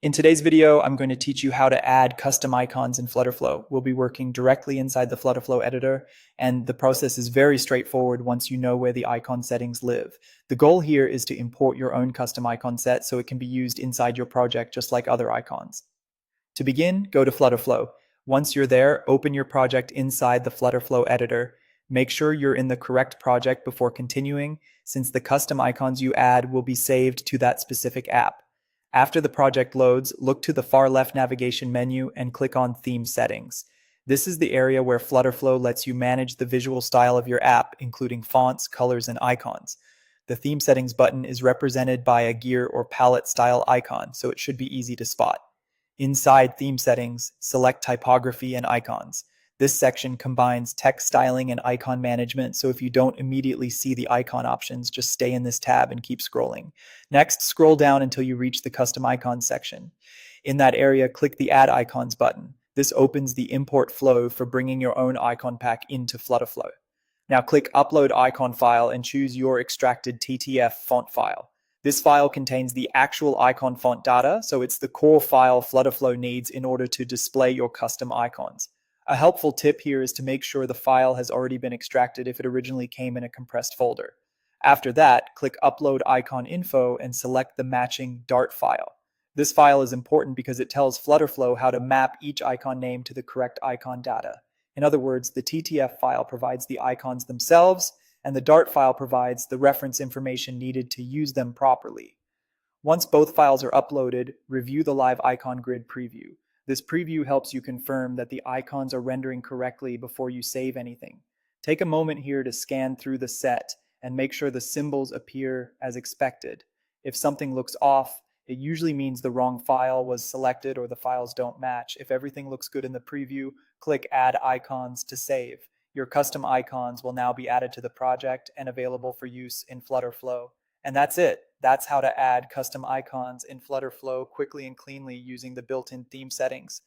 In today's video, I'm going to teach you how to add custom icons in FlutterFlow. We'll be working directly inside the FlutterFlow editor, and the process is very straightforward once you know where the icon settings live. The goal here is to import your own custom icon set so it can be used inside your project just like other icons. To begin, go to FlutterFlow. Once you're there, open your project inside the FlutterFlow editor. Make sure you're in the correct project before continuing, since the custom icons you add will be saved to that specific app. After the project loads, look to the far left navigation menu and click on Theme Settings. This is the area where FlutterFlow lets you manage the visual style of your app, including fonts, colors, and icons. The Theme Settings button is represented by a gear or palette style icon, so it should be easy to spot. Inside Theme Settings, select Typography and Icons. This section combines text styling and icon management, so if you don't immediately see the icon options, just stay in this tab and keep scrolling. Next, scroll down until you reach the Custom Icons section. In that area, click the Add Icons button. This opens the import flow for bringing your own icon pack into FlutterFlow. Now click Upload Icon File and choose your extracted TTF font file. This file contains the actual icon font data, so it's the core file FlutterFlow needs in order to display your custom icons. A helpful tip here is to make sure the file has already been extracted if it originally came in a compressed folder. After that, click Upload Icon Info and select the matching Dart file. This file is important because it tells FlutterFlow how to map each icon name to the correct icon data. In other words, the TTF file provides the icons themselves, and the Dart file provides the reference information needed to use them properly. Once both files are uploaded, review the live icon grid preview. This preview helps you confirm that the icons are rendering correctly before you save anything. Take a moment here to scan through the set and make sure the symbols appear as expected. If something looks off, it usually means the wrong file was selected or the files don't match. If everything looks good in the preview, click Add Icons to save. Your custom icons will now be added to the project and available for use in FlutterFlow. And that's it. That's how to add custom icons in FlutterFlow quickly and cleanly using the built-in theme settings.